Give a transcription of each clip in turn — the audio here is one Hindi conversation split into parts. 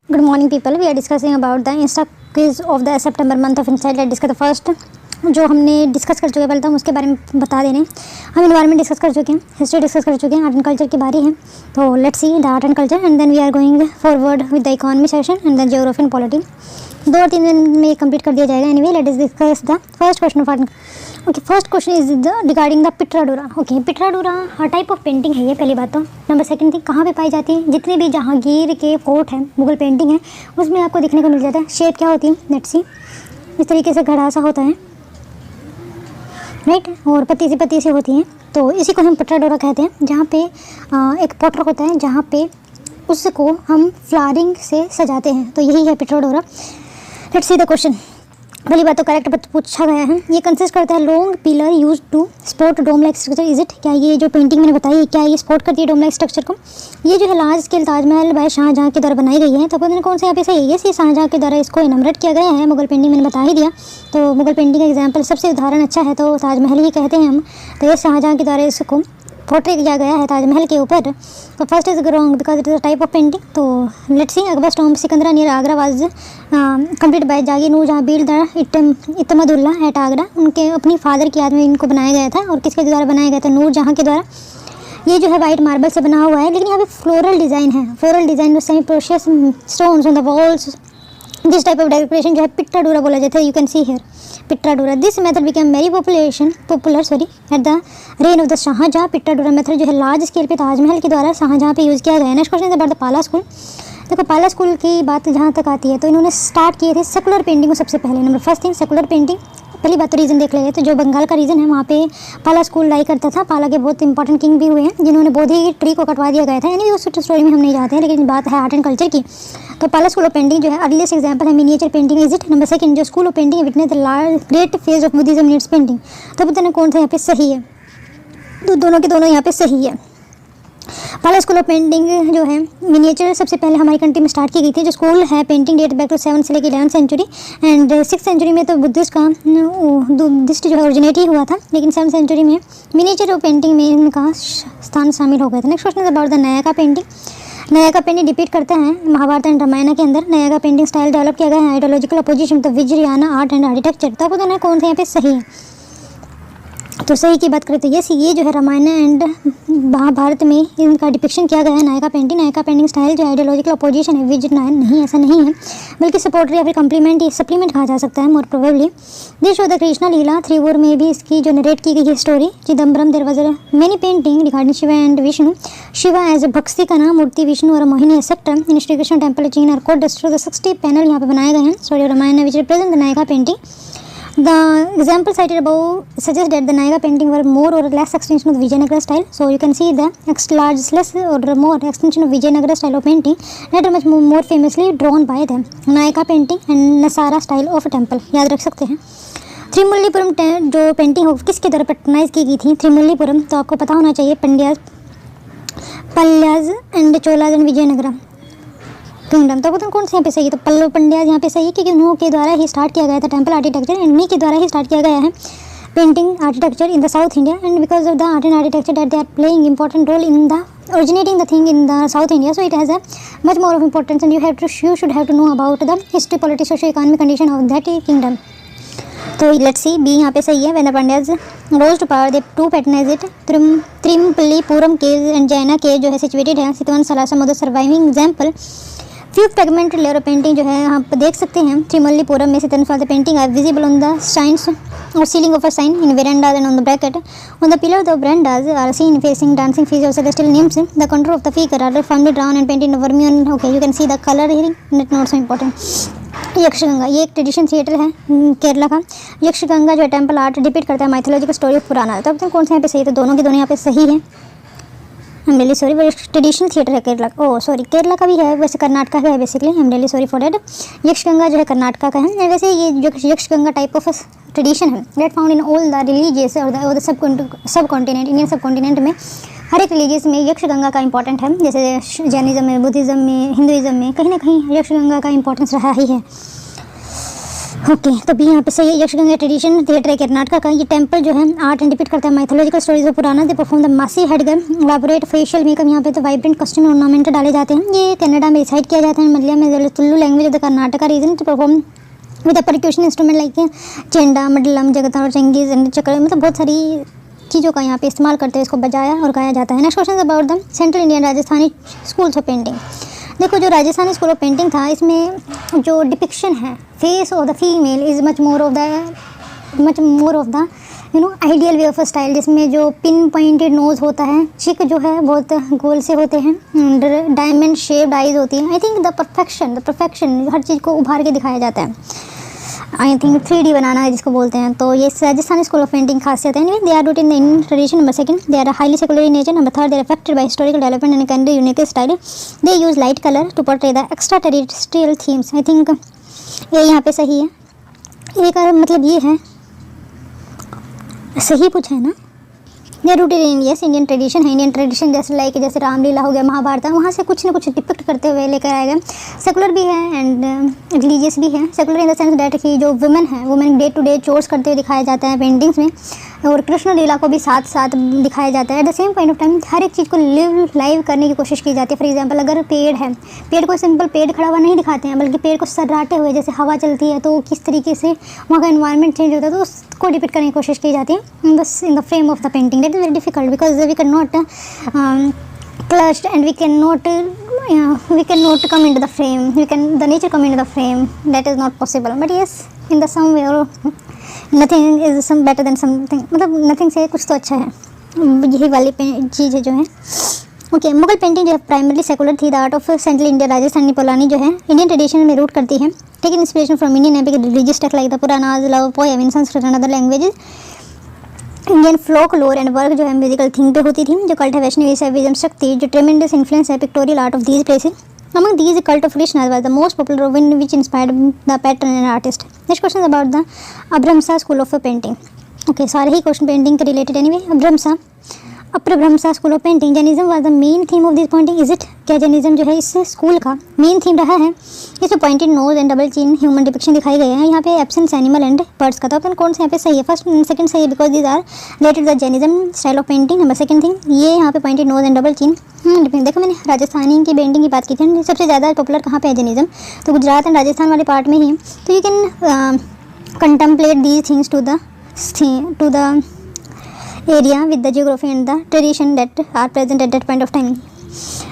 Good morning people, we are discussing about the Insta quiz of the September month of Insight. Let's discuss the first जो हमने डिस्कस कर चुके हैं। पहले तो हम उसके बारे में बता दे रहे हैं। हम इन्वायरमेंट डिस्कस कर चुके हैं, हिस्ट्री डिस्कस कर चुके हैं, आर्ट एंड कल्चर की बारी है। तो let's see the art and culture and then we are going forward with the economy session and then geography and polity. 2 और 3 दिन में कंप्लीट कर दिया जाएगा। Anyway let us discuss the first question of art. Okay, first question is regarding the pietra dura. Okay, pietra dura type of painting है ये, पहली बात तो। नंबर सेकंड थिंग, कहाँ पे पाई जाती है? जितने भी जहांगीर के फोर्ट हैं, मुगल पेंटिंग है, उसमें आपको देखने को मिल जाता है। शेप क्या होती है? लेट्स सी, इस तरीके से घड़ा सा होता है, राइट, और पत्ती सी होती हैं। तो इसी को हम पिट्राडोरा कहते हैं, जहाँ पे एक पॉटर होता है, जहाँ पे उसको हम फ्लावरिंग से सजाते हैं। तो यही है pietra dura. Let's see the question. पहली बात तो करेक्ट पूछा गया है। ये कंसिस्ट करता है long pillar use to support dome like structure. Is it? क्या ये जो पेंटिंग मैंने बताई, क्या ये सपोर्ट करती है डोम लाइक स्ट्रक्चर को? ये जो है लार्ज स्केल ताजमहल भाई शाहजहाँ के द्वारा बनाई गई है। तो अपन कौन सा यहाँ पे सही है? ये शाहजहाँ के द्वारा इसको इनामरेट किया गया है। मुगल पेंटिंग मैंने बता ही दिया। तो मुगल पेंटिंग का एग्जाम्पल सबसे उदाहरण अच्छा है तो ताजमहल ही कहते हैं हम। तो ये शाहजहाँ के द्वारा इसको पोर्ट्रेट किया गया है ताजमहल के ऊपर। तो first is wrong because it is a type of painting. तो let's see, Akbar tomb Sikandra near Agra was complete by जागी Nur Jahan build the Itimaduddaulah at Agra. उनके अपनी फादर की याद में इनको बनाया गया था। और किसके द्वारा बनाया गया था? नूर जहाँ के द्वारा। ये जो है वाइट मार्बल से बना हुआ है, लेकिन यहाँ पे फ्लोरल डिज़ाइन है। फ्लोरल डिज़ाइन में semi precious stones on the walls. This type of decoration जो है पिट्राडोरा बोला जाता है। You can see here pietra dura. This method became very popular at the reign of the Shahjahan. Pietra dura method जो है लार्ज स्केल पे ताजमहल के द्वारा शाहजहाँ पे यूज़ किया गया है। Next question is about the पाला स्कूल। देखो, पाला स्कूल की बात जहाँ तक आती है तो इन्होंने स्टार्ट किए थे सेकुलर पेंटिंग को सबसे पहले। Number first thing secular painting. पहली बात तो रीजन देख लेंगे। तो जो बंगाल का रीजन है वहाँ पे पाला स्कूल लाई करता था। पाला के बहुत इंपॉर्टेंट किंग भी हुए हैं जिन्होंने बोधि ट्री को कटवा दिया गया था। यानी उस स्टोरी में हम नहीं जाते हैं, लेकिन बात है आर्ट एंड कल्चर की। तो पाला स्कूल ऑफ पेंटिंग जो है अर्लीस्ट एग्जांपल है miniature painting. Is it? Number second, जो school of painting witness the great phase of Buddhism in its painting. तो पता नहीं कौन सा यहाँ पे सही है? तो दोनों के दोनों यहाँ पे सही है। पाला स्कूल ऑफ पेंटिंग जो है मिनिएचर सबसे पहले हमारी कंट्री में स्टार्ट की गई थी। जो स्कूल है पेंटिंग डेट बैक टू 7 से लेकर 11th century and 6th century में तो बुद्धिस्ट जो है ओरिजिनेट ही हुआ था, लेकिन 7th सेंचुरी में मिनिएचर ऑफ पेंटिंग में इनका स्थान शामिल हो गया था। Next question is about the Nayaka painting. Nayaka painting depict करता है महाभारत एंड रामायण के अंदर। नायका पेंटिंग स्टाइल डेवलप किया गया है आइडियोलॉजिकल अपोजिशन तो विजयाना आर्ट एंड आर्किटेक्चर। तो आपको ना कौन सा यहाँ पे सही है? तो सही की बात करें तो ये जो है रामायण एंड महाभारत में इनका डिपिक्शन किया गया है Nykaa painting. Nayaka painting style जो आइडियोलॉजिकल अपोजिशन है विजयनायन नहीं, ऐसा नहीं है, बल्कि सपोर्टर या फिर कम्प्लीमेंट सप्लीमेंट कहा जा सकता है more probably. This show the Krishna Leela 3 war में भी इसकी जो नरेट की गई है story Chidambaram there was many painting regarding Shiva and Vishnu. Shiva as a भक्ति का नाम, मूर्ति विष्णु और Mohini etcetera in Shri Krishna temple चीन और कोट डिस्ट्रो द 60 पैनल यहाँ पे बनाए गए हैं story of Ramayana which represent the Nayaka painting. The example cited above suggests that the Nayaga painting were more or less extension of the Vijayanagara style. So you can see the less or more extension of Vijayanagara style of painting that are much more famously drawn by them. Nayaka painting and Nasara style of temple याद रख सकते हैं। त्रिमुल्लीपुरम जो पेंटिंग हो किसके द्वारा पैटर्नाइज की गई थी? त्रिमुल्लीपुरम तो आपको पता होना चाहिए Pallavas and Cholas and Vijayanagara kingdom. तो पता कौन से यहाँ पे सही है? तो पल्लव पंड्याज यहाँ पे सही है क्योंकि उन्हों के द्वारा ही स्टार्ट किया गया था टेंपल आर्किटेक्चर एंड इन्हीं के द्वारा ही स्टार्ट किया गया है painting architecture in the South India and because of the art and architecture that they are playing important role in the originating the thing in the South India, so it has a much more of importance and you should have to know about the history, politics, socio-economic condition of that kingdom. तो लेट्स सी बी यहाँ पे सही है। when the Pandyas rose to power they too patronized it. Thirumalaipuram cave and Jaina cave जो है सिचुएटेड है Sittanavasal another surviving example. Few fragment layer painting जो है यहाँ पर देख सकते हैं त्रिमुल्लीपुरम में Sittanavasal for the painting are visible on the sides or ceiling of a sign in verandas and on the bracket on the pillar the verandas are seen facing dancing figures of celestial nymphs. The contour of the figure are firmly drawn and painted in vermilion. Okay, you can see the color here, not so important. यक्षगंगा ये एक ट्रेडिशन थिएटर है केरला का। यक्षगंगा जो है टेम्पल आर्ट डिपिक्ट करता है माइथोलॉजिकल स्टोरी ऑफ पुराना। तो अब कौन सा यहाँ पे सही है? तो दोनों के दोनों यहाँ पे सही है। आई एम रियली सॉरी, वो ट्रेडिशनल थिएटर है केरला। ओह सॉरी, केरला का भी है, वैसे कर्नाटका का है basically. I am really sorry for that. Yakshagana जो है कर्नाटका का है। वैसे ये जो यक्षगंगा टाइप ऑफ ट्रेडिशन है that found in all the religious और सब कॉन्टिनेंट इंडियन सब कॉन्टिनेंट में हर एक रिलीजियस में यक्षगंगा का इंपॉर्टेंट है। जैसे जैनिज्म में, बुद्धिज़्म में, हिंदुइज्म में कहीं ना कहीं यक्षगंगा का इंपॉर्टेंस रहा ही है। ओके तो बी यहाँ पे सही है। यक्षगंगा ट्रेडिशन थिएटर है कर्नाटक का। ये टेम्पल जो है आर्ट एंड डिपिक्ट करता है माइथोलॉजिकल स्टोरीज ऑफ पुराना। दे परफॉर्म द मासी हेडगन इलाबोरेट फेशियल मेकअप। यहाँ पे तो वाइब्रेंट कस्टम ऑर्नामेंट डाले जाते हैं। ये कनाडा में रिसाइड किया जाता है। मलयालम में Tulu language of the Karnataka region to perform with percussion instrument like chenda maddalam jagate और चंगीज एंड चक्र। मतलब बहुत सारी चीज़ों का यहाँ पे इस्तेमाल करते हुए इसको बजाया और गाया जाता है। Next question about the central Indian Rajasthani schools of painting. देखो जो राजस्थानी स्कूल ऑफ पेंटिंग था, इसमें जो डिपिक्शन है face of the female is much more of the ideal way of style, जिसमें जो पिन पॉइंटेड नोज होता है, चिक जो है बहुत गोल से होते हैं, डायमंड शेप्ड आइज होती है। I think the perfection her चीज़ को उभार के दिखाया जाता है। आई थिंक 3D बनाना है जिसको बोलते हैं। तो ये राजस्थानी स्कूल ऑफ पेंटिंग खासियत है। They are rooted in the Indian tradition. Number second, they are highly secular in nature. Number third, they are affected by historical development and can unique style. They use light colour to portray the extra terrestrial themes. I think ये यहाँ पे सही है। एक मतलब ये है, सही पूछा है ना। They are rooted in Indian tradition है। इंडियन ट्रेडिशन जैसे रामलीला हो गया, महाभारत, वहाँ से कुछ ना कुछ डिपिक्ट करते हुए लेकर आए गए। सेकुलर भी है एंड रिलीजियस भी है। Secular in the sense that कि जो वुमेन है, women day to day chores करते हुए दिखाया जाता है पेंटिंग्स में, और कृष्ण लीला को भी साथ साथ दिखाया जाता है। At the same point of time हर एक चीज़ को लाइव करने की कोशिश की जाती है। फॉर एग्जांपल अगर पेड़ है, पेड़ को सिंपल पेड़ खड़ा हुआ नहीं दिखाते हैं, बल्कि पेड़ को सर्राटे हुए, जैसे हवा चलती है तो किस तरीके से वहाँ का एनवायरनमेंट चेंज होता है, तो उसको डिपिक्ट करने की कोशिश की जाती है in the frame of the painting. That is very difficult because we can not clutched and we cannot come into the frame, the nature come into the frame, that is not possible. But yes, in the some way nothing is some better than something, मतलब nothing से कुछ तो अच्छा है। यही वाली चीज़ है जो है। ओके, मुगल पेंटिंग जो है प्राइमरली सेकुलर थी। The art of central India Rajasthani पुरानी जो है इंडियन ट्रेडिशन में रूट करती है। Take inspiration from Indian epic religious text like the Puranas, love poem in Sanskrit and other languages. Indian folklore and work जो है म्यूजिकल थीम पे होती थी। जो कल्ट है वैष्णवी शक्ति, जो ट्रेमेंडस इन्फ्लुएंस है pictorial art of these places. Among these, cult of Krishna was the most popular, which inspired the pattern and artist. Next question is about the Abramsa School of Painting. Okay, सारे ही क्वेश्चन पेंटिंग के related anyway. Apabhramsha school of painting. Jainism was the main theme of this painting. Is it? क्या जैनिज्म जो है इस स्कूल का मेन थीम रहा है? इसमें pointed nose and double chin human depiction दिखाई गए हैं। यहाँ पे एब्सेंस एनिमल एंड बर्ड्स का। तो अपन कौन से यहाँ पे सही है? फर्स्ट सेकंड सही है because these are related the Jainism style of painting. Number second thing, ये यहाँ पे pointed nose and double chin. देखो मैंने राजस्थानी की पेंटिंग की बात की थी। सबसे ज़्यादा पॉपुलर कहाँ पे है जैनिज्म? तो गुजरात एंड राजस्थान वाले पार्ट में ही। तो you can contemplate these things to the area with the geography and the tradition that are present at that point of time.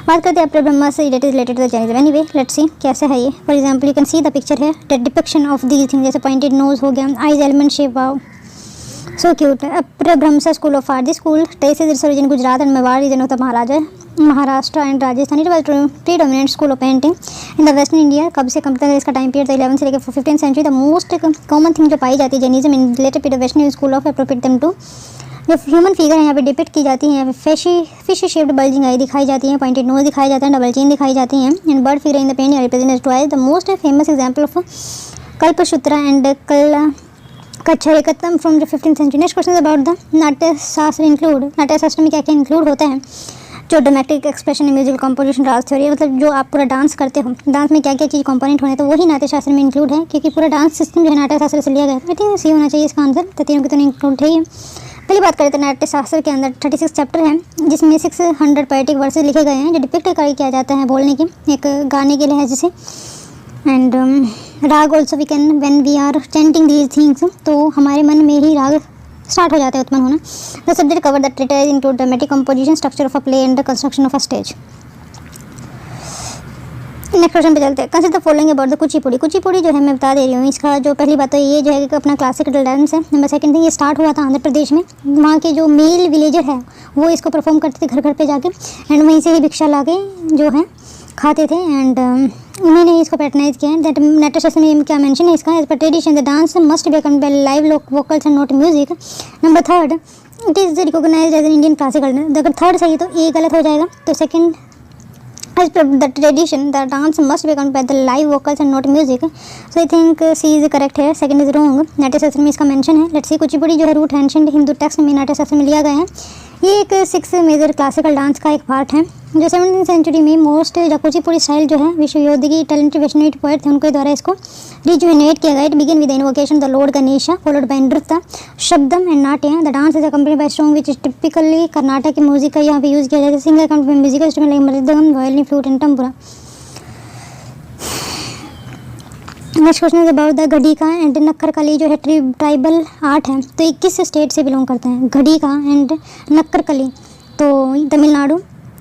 बात करते हैं ब्रह्मा से related to the Jainism. Anyway let's see कैसे है ये। For example you can see the picture है that depiction of these thing, जैसे पॉइंटेड नोज हो गया, eyes element shape, wow so cute. ब्रह्मसा school of art, this school traces its origin Gujarat and Mewar region of the Maharashtra and Rajasthan. It was predominant school of painting in the western India. कब से कब तक इसका टाइम पीरियड? 11 से लेकर 15th century. The most common thing जो पाई जाती है Jainism in later period western school of appropriate them to. जो ह्यूमन फिगर है यहाँ पे डिपिक्ट की जाती हैं, फिश शेप्ड बल्जिंग आई दिखाई जाती है, पॉइंटेड नोज दिखाई जाता है, डबल चेन दिखाई जाती हैं, and bird figure in the painting represent twice. The most famous example of Kalpasutra and कच्छरेकत्तम from the 15th century. Next question about the Natya Shastra include. नाट्य शास्त्र में क्या क्या इंक्लूड होता है? जो ड्रामेटिक एक्सप्रेशन, म्यूजिकल कंपोजिशन, राज थ्योरी, मतलब जो आप पूरा डांस करते हो, डांस में क्या क्या चीज़ कंपोनेंट होने, तो वही नाट्य शास्त्र में इंक्लूड है, क्योंकि पूरा डांस सिस्टम जो है नाट्य शास्त्र से लिया गया है। आई थिंक सी होना चाहिए इसका आंसर। तो तीनों की तो इंक्लूड है ही। पहली बात करते हैं नाट्य शास्त्र के अंदर 36 चैप्टर हैं, जिसमें 600 पोएटिक वर्सेस लिखे गए हैं जो डिपिक्ट किया जाता है बोलने की, एक गाने के लहजे से। And raga also we can when we are chanting these things, तो हमारे मन में ही राग स्टार्ट हो जाता है उत्पन्न होना। The subject cover the traitors include dramatic composition, structure of a play and the construction of a stage. Next question पे चलते हैं। Consider the following about the Kuchipudi. Kuchipudi जो है मैं बता दे रही हूँ, इसका जो पहली बात तो ये जो है कि अपना क्लासिकल डांस है। नंबर सेकंड थिंग, ये स्टार्ट हुआ था आंध्र प्रदेश में। वहाँ के जो मेल विलेजर है वो इसको परफॉर्म करते थे घर घर पे जाके, एंड वहीं से ही भिक्षा ला के जो है खाते थे, एंड उन्होंने इसको पैटर्नाइज किया है। दैट नाट्य शास्त्र में क्या मेंशन है इसका? As per tradition the dance must be accompanied by live vocals and not music. Number third, it is recognised as an Indian classical. अगर थर्ड सही तो ए गलत हो जाएगा। तो second, as per the tradition the dance must be accompanied by the live vocals and not music, so I think C is correct here, second is wrong। नाट्य शास्त्र में इसका मेंशन है। लेट्स सी, कुचिपुड़ी जो है रूट एंशिएंट हिंदू टेक्स्ट में नाट्य शास्त्र में लिया गया है। ये एक 6 मेजर क्लासिकल डांस का एक पार्ट है जो 17वीं सेंचुरी में मोस्ट कुचिपुड़ी स्टाइल जो है विश्व योगी टैलेंटेड वेस्टर्न पोएट थे उनके द्वारा इसको रिजुवेनेट किया गया। It begin with invocation the lord Ganesha followed by nritya shabdam and natya. The dance is accompanied by song which is typically Carnatic की म्यूजिक का यहाँ पे यूज किया जाता है। Singer accompanied musical instrument like mridangam violin flute and tambura. Next question is about the घड़ी का एंड नक्कर कली जो है ट्राइबल आर्ट है तो 21 स्टेट से बिलोंग करते हैं। घड़ी का एंड नक्कर कली तो तमिलनाडु,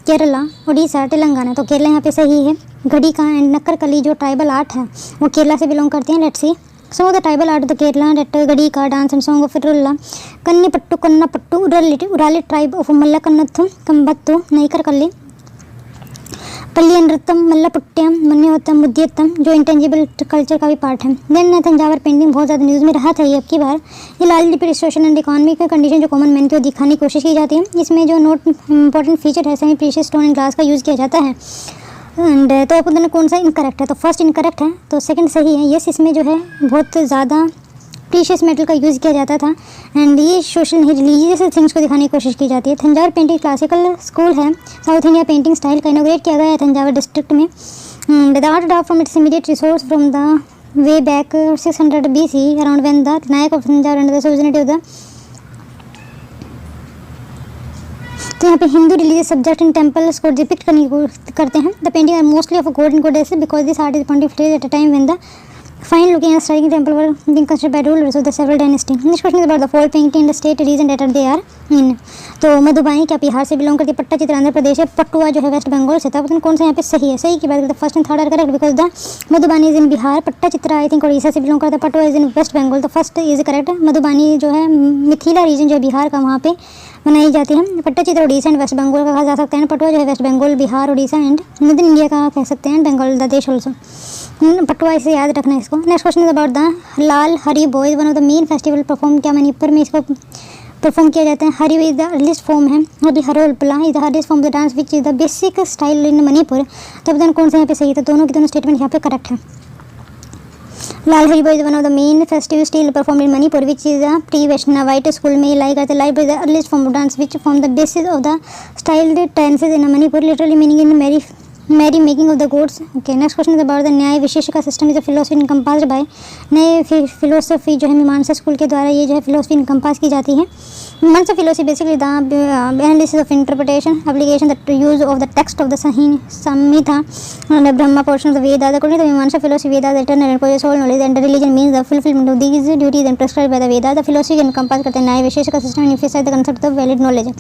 केरला, उड़ीसा, तेलंगाना। तो केरला यहाँ पे सही है। घड़ी का एंड नक्कर कली जो ट्राइबल आर्ट है वो केरला से बिलोंग करते हैं। Let's see so the tribal art the Kerala that घड़ी का डांस एंड सॉन्ग ऑफ रुल्ला कन्नी पट्टू कन्ना पट्टू उराली ट्राइब ऑफ मल्लकन्नथु कंबत्तु नईकर कली पल्ली नृत्यम मल्लपुट्ट्यम मन्योत्तम मुद्यत्तम जो इंटेंजिबल कल्चर का भी पार्ट है। देन तंजावर पेंटिंग बहुत ज़्यादा न्यूज़ में रहा था ये अब की बार। ये लाल लिपि सोशल एंड इकोनॉमिक कंडीशन जो कॉमन मैन को दिखाने की कोशिश की जाती है। इसमें जो नोट इंपॉर्टेंट फीचर है semi precious stone and glass का यूज़ किया जाता है। एंड तो आपको दोनों कौन सा इनकरेक्ट है तो फर्स्ट इनकरेक्ट है तो सेकंड सही है। यस इसमें जो है बहुत ज़्यादा प्रीशियस मेटल का यूज़ किया जाता था एंड ये सोशल नहीं रिलीजियस थिंग्स को दिखाने की कोशिश की जाती है। तंजावर पेंटिंग क्लासिकल स्कूल है साउथ इंडिया पेंटिंग स्टाइल का इनोग्रेट किया गया है तंजावर डिस्ट्रिक्ट में। The art drop from its immediate resource from the way back 600 BC around when the Nayak of Thanjavur and the suzerainty of the तो यहाँ पे Hindu religious subject in temples को डिपिक्ट करते हैं। The painting are mostly of golden goddess because this art is pointing at a time when the fine looking and striking temple were being constructed by rulers of the several dynasty. Next question is about the four painting in the state region that they are in. तो मधुबानी क्या बिहार से बिलोंग करती है। पट्टा चित्र आंध्र प्रदेश है। पटुआ जो है वेस्ट बंगाल से था। तो कौन सा यहाँ पे सही है। सही की बात करते first and third are correct because the Madhubani is in Bihar. Pattachitra I think Orissa से बिलोंग करता है। पटुआ इज इन वेस्ट बंगाल तो फर्स्ट इज करेक्ट। मधुबानी जो है मिथिला रीजन जो है बिहार का वहाँ पे बनाई जाती है। पट्टा चित्र उड़ीसा एंड वेस्ट बंगाल का कहा जा सकता है। पटुआ जो है West Bengal Bihar Orissa and northern India का कह सकते हैं बंगाल द देश ऑल्सो। पटुआ इसे याद रखना है इसको। Next question is about the Lai Haraoba is one of the main festival perform क्या मणिपुर में इसको परफॉर्म किया जाता है। Hari is the earliest form है और हरोलपला is the earliest form the dance which is the basic style in Manipur. तो बताना कौन सा यहाँ पे सही है। तो दोनों की दोनों स्टेटमेंट यहाँ पे करेक्ट है। Lai Haraoba is one of the main festival still perform in Manipur which is a pre Vaishnavite school में लाई करते live is the earliest form of dance which form the basis of the styled dances in Manipur literally meaning in merry making of the gods. Okay next question is about the Nyaya Vaisheshika का system is a philosophy encompassed by Nyaya philosophy जो है मीमांसा स्कूल के द्वारा ये जो है फिलोसफी इनकम्पास की जाती है। मीमांसा philosophy basically the analysis of interpretation application the use of the text of the Samhita and the Brahma portion of the Vedas. According to the Mimamsa philosophy, Vedas eternal and possess all knowledge and the religion means the fulfillment of these duties and prescribed by the Vedas. The philosophy encompass करते हैं न्याय विशेष का system and emphasize the concept of valid knowledge.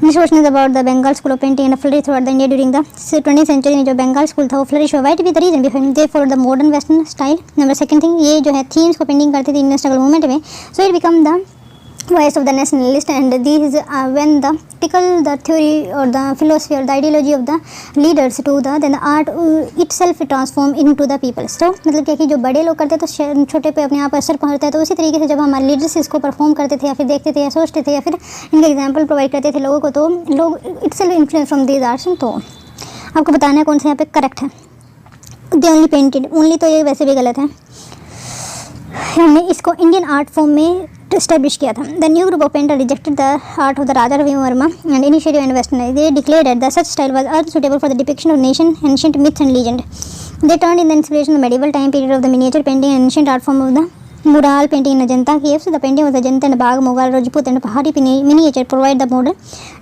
Next question is about the Bengal school of painting and flourish throughout the India during the 20th century में जो बंगाल स्कूल था वो फ्लरिश हुआ। Why be the reason behind they followed the modern western style. Number second thing ये जो है themes को पेंटिंग करते थे इंडियन स्ट्रगल मूवमेंट में so it become the voice of the nationalist and these when the typical the theory or the philosophy or the ideology of the leaders to the then the art itself transform into the people. So मतलब क्या कि जो बड़े लोग करते हैं तो छोटे पे अपने आप असर पड़ता है। तो उसी तरीके से जब हमारे लीडर्स इसको परफॉर्म करते थे या फिर देखते थे या सोचते थे या फिर इनका एग्जाम्पल प्रोवाइड करते थे लोगों को तो लोग itself influence from these arts. तो आपको बताना है कौन सा यहाँ पे करेक्ट है। दे ओनली पेंटेड ओनली तो ये वैसे भी गलत है। हमने इसको इंडियन आर्ट फॉर्म में एस्टेब्लिश किया था। The new group of painter rejected the art of the Raja Ravi Varma and initiative and western they declared that the such style was unsuitable for the depiction of nation ancient myths and legend. They turned in the inspiration of medieval time period of the miniature painting and ancient art form of the mural painting in Ajanta caves. The painting of the Ajanta and Bagh, Mughal, Rajput and Pahari miniature provide the model.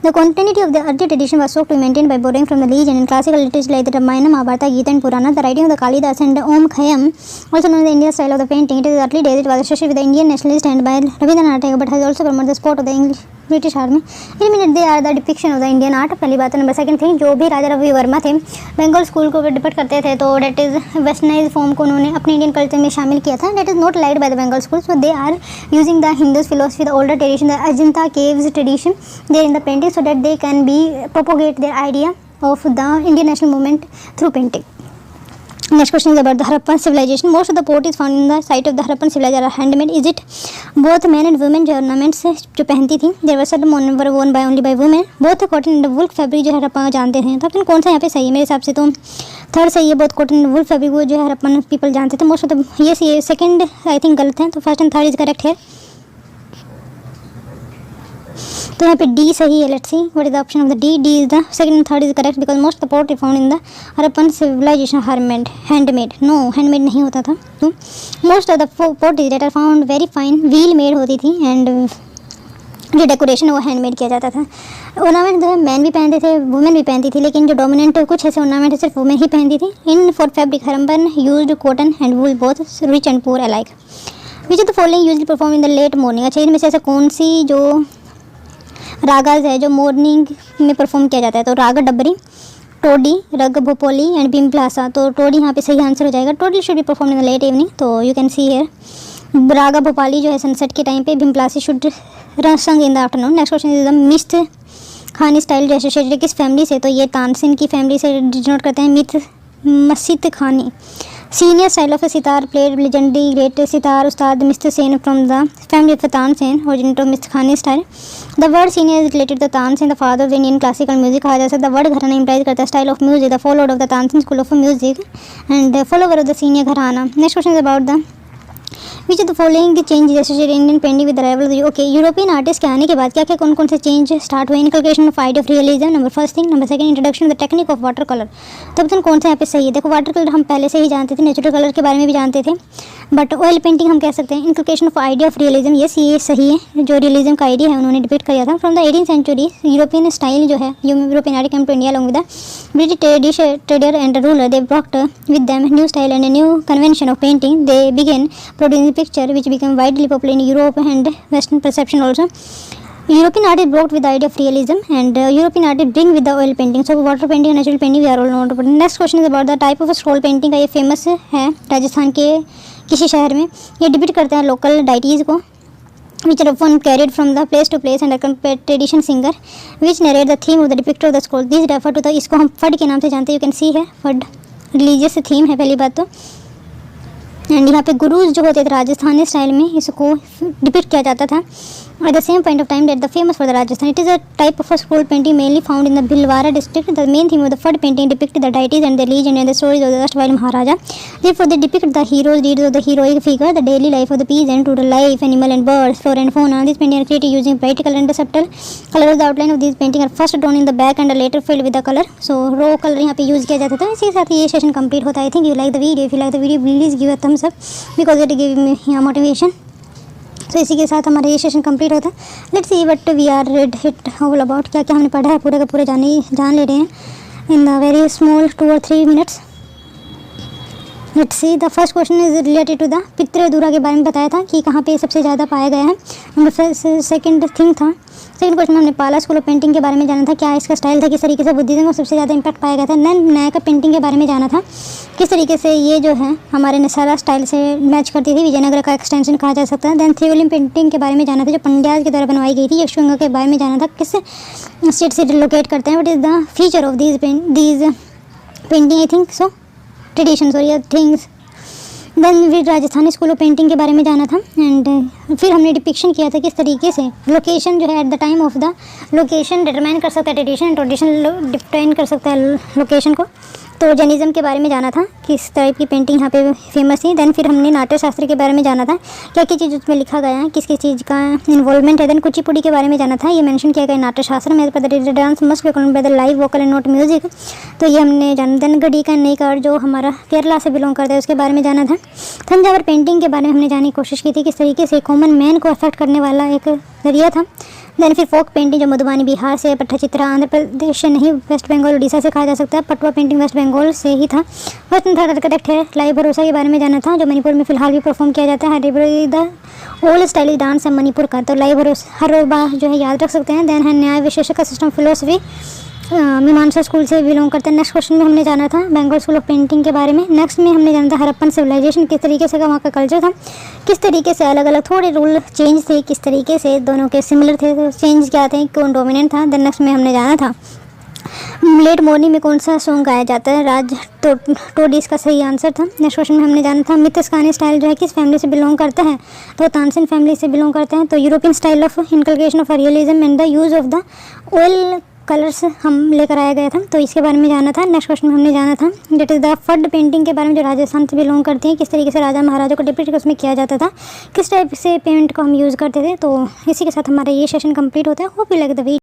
The continuity of the earlier tradition was sought to be maintained by borrowing from the legend and classical literature like the Ramayana, Mahabharata, Gita and Purana. The writing of the Kalidas and Om Khayyam, also known as the Indian style of the painting, it is early days it was associated with the Indian nationalist and by Rabindranath Tagore, but has also promoted the sport of the English British army. इनमें they are the depiction of the Indian art. पहली बात है। नंबर सेकंड थिंग जो भी राजा रवि वर्मा थे बंगाल स्कूल को डिपेक्ट करते थे तो डेट इज वेस्टर्नाइज फॉर्म को उन्होंने अपने इंडियन कल्चर में शामिल किया था। That is not liked by the Bengal school so they are using the Hindus philosophy the older tradition the Ajanta caves tradition there in the painting so that they can be propagate their idea of the Indian national movement through painting. Next question is about the Harappan civilization. Most of the pot is found in the site of the Harappan civilization are handmade. Is it both men and women जो ornaments जो पहनती थी there were certain were worn by only by women. Both the cotton and the wool fabric जो हड़प्पा जानते थे। तो अपन कौन सा यहाँ पे सही है मेरे हिसाब से तो थर्ड सही है। बहुत कॉटन एंड वुल फैब्रिक वो जो है हड़प्पन पीपल जानते थे मोस्ट ऑफ द ये सेकंड आई थिंक गलत है। तो first and third is correct है। तो यहाँ पे डी सही है. Let's see what is the option of the D. D is the second and third is correct because most of the pottery found in the Harappan civilisation handmade. No, handmade नहीं होता था. तो most of the potteries that are found very fine wheel made होती थी एंड जो डेकोरेशन है वो हैंडमेड किया जाता था. ऑर्नामेंट जो है मैन भी पहनते थे, वुमेन भी पहनती थी, लेकिन जो डोमिनेंट कुछ ऐसे ऑर्नामेंट सिर्फ वुमेन ही पहनती थी. In for fabric Harappan used cotton and wool both rich and poor alike. Which of the following usually perform in the late morning. अच्छा, इनमें से ऐसा कौन सी जो रागाज है जो मॉर्निंग में परफॉर्म किया जाता है. तो राग डबरी, टोडी, रग भोपोली एंड बिम्प्लासा. तो टोडी यहाँ पे सही आंसर हो जाएगा. Todi should be perform in the late evening. तो you can see here raga Bhopali जो है सनसेट के टाइम पे, Bhimpalasi should sung in the afternoon. Next question is the Masitkhani style associated किस फैमिली से. तो ये तानसेन की फैमिली से डिनोट करते हैं. मिथ Masitkhani. Seniya style of sitar played legendary great sitar Ustad Masit Sen from the family of Tansen originate of Masitkhani style. The word Seniya is related the Tansen the father of Indian classical music कहा जा सकता है. द वर्ड घराना इंप्लाइज करता है style of music the follower of the Tansen school of music and follower of the Seniya gharana. Next question is about the which of the following change associated Indian painting with arrival. Okay, European artist के आने के बाद क्या क्या कौन कौन से चेंज स्टार्ट हुए. Inculcation of idea of realism number first thing. Number second introduction of the technique of water colour. तो ऑप्शन कौन सा यहाँ पे सही है. देखो, वाटर कलर हम पहले से ही जानते थे, नेचुरल कलर के बारे में भी जानते थे, बट ऑयल पेंटिंग हम कह सकते हैं. Inculcation of idea of realism, yes ये सही है. जो रियलिज्म का आइडिया है उन्होंने डिपिक्ट किया था. From the 18th century European style जो है European art come to India along with the British trader and ruler. They brought with them new style and new convention of painting. They began producing picture which became widely popular in Europe and Western perception also. European artists brought with the idea of realism and European artists bring with the oil painting. So water painting and natural painting we are all known about. Next question is about the type of scroll painting का ये फेमस है राजस्थान के किसी शहर में. ये डिपिक्ट करते हैं लोकल डाइटीज़ को which are often carried from the place to place and accompanied tradition singer which narrate the theme of the depictor of the scroll. These refer to the, इसको हम फड के नाम से जानते हैं. You can see है फड रिलीजियस थीम है पहली बात तो. एंड यहाँ पे गुरुज जो होते थे राजस्थानी स्टाइल में इसको डिपिक्ट किया जाता था. At the same point of time that the famous for the Rajasthan, it is a type of a scroll painting mainly found in the Bhilwara district. The main theme of the Fud painting depicted the deities and their legend and the stories of the erstwhile Maharaja. Therefore, they depict the heroes, deeds of the heroic figure, the daily life of the peasant, rural life, animal and birds, flora and fauna. These paintings are created using bright color and the subtle color of the outline of these paintings are first drawn in the back and later filled with the color. So, raw color यहाँ पे यूज़ किया जाता था. इसी के साथ ये सेशन कंप्लीट होता है. I think you like the video. If you like the video, please give a thumbs up because it give me motivation. तो इसी के साथ हमारा ये सेशन कंप्लीट होता है. Let's see what we are read it all about. क्या क्या हमने पढ़ा है पूरे का पूरे जान ले रहे हैं in the very small 2 or 3 minutes. Let's see the first question is related to the pietra dura के बारे में बताया था कि कहाँ पे सबसे ज़्यादा पाया गया है. नंबर सेकंड थिंग था. सेकंड क्वेश्चन में हमने पाला स्कूल ऑफ पेंटिंग के बारे में जाना था. क्या इसका स्टाइल था, किस तरीके से बुद्धिज्म को सबसे ज़्यादा इम्पैक्ट पाया गया था. देन नायका पेंटिंग के बारे में जाना था, किस तरीके से ये जो है हमारे नसारा स्टाइल से मैच करती थी. विजयनगर का एक्सटेंशन कहा जा सकता है. देन थ्योलिम पेंटिंग के बारे में जाना था जो पंड्याल के द्वारा बनवाई गई थी. यक्षगंगा के बारे में जाना था, किस स्टेट से रिलोकेट करते हैं. What is the feature of these painting. I think so tradition sorry things. Then फिर राजस्थानी स्कूल ऑफ पेंटिंग के बारे में जाना था. एंड फिर हमने डिपिक्शन किया था किस तरीके से लोकेशन जो है at the time of the location determine कर सकता है ट्रेडिशन डिफाइन कर सकता है लोकेशन को. तो जैनिज़्म के बारे में जाना था, किस टाइप की पेंटिंग यहाँ पे फेमस थी. देन फिर हमने नाट्य शास्त्र के बारे में जाना था, क्या क्या चीज़ उसमें लिखा गया है, किस किस चीज़ का इन्वॉल्वमेंट है. देन कुचिपुड़ी के बारे में जाना था, ये मेंशन किया गया नाट्य शास्त्र में. Dance must B by the live vocal and not music. तो ये हमने जाना. देन गढ़ी का नेकर जो हमारा केरला से बिलोंग करता है उसके बारे में जाना था. तंजावर पेंटिंग के बारे में हमने जानने की कोशिश की थी, किस तरीके से कॉमन मैन को अफेक्ट करने वाला एक जरिया था. देन फिर फोक पेंटिंग जो मधुबानी बिहार से, पट्टाचित्रा आंध्र प्रदेश से नहीं वेस्ट बंगाल उड़ीसा से कहा जा सकता है. पटवा पेंटिंग वेस्ट बंगाल से ही था. फर्स्ट एंड थर्ड करेक्ट है. लाई भरोसा के बारे में जाना था जो मणिपुर में फिलहाल भी परफॉर्म किया जाता है. हरिबरी द ओल्ड स्टाइलिश डांस है मणिपुर का. तो लाई भरोसा हरोबा जो है याद रख सकते हैं. देन है न्याय विशेषक का सिस्टम फिलोसफी मीमांसा स्कूल से बिलोंग करते हैं. नेक्स्ट क्वेश्चन में हमने जाना था बेंगल स्कूल ऑफ पेंटिंग के बारे में. नेक्स्ट में हमने जाना था हरप्पन सिविलाइजेशन, किस तरीके से वहाँ का कल्चर था, किस तरीके से अलग अलग थोड़े रूल चेंज थे, किस तरीके से दोनों के सिमिलर थे, तो चेंज क्या थे, कौन डोमिनेंट था. देन नेक्स्ट में हमने जाना था लेट मॉर्निंग में कौन सा सॉन्ग गाया जाता है. राज टोडी इसका सही आंसर था. नेक्स्ट क्वेश्चन में हमने जाना था मिथस्कानी स्टाइल जो है किस फैमिली से बिलोंग करता है. तो तानसेन फैमिली से बिलोंग करते हैं. तो European style of inculcation of realism and the use of the oil colours हम लेकर आया गया था, तो इसके बारे में जाना था। नेक्स्ट क्वेश्चन में हमने जाना था that is the food painting के बारे में, जो राजस्थान से बिलोंग करती हैं, किस तरीके से राजा महाराजा को डिपिक्ट उसमें किया जाता था, किस टाइप से पेंट को हम यूज़ करते थे। तो इसी के साथ हमारा ये सेशन कंप्लीट होता है। Hope you like the video.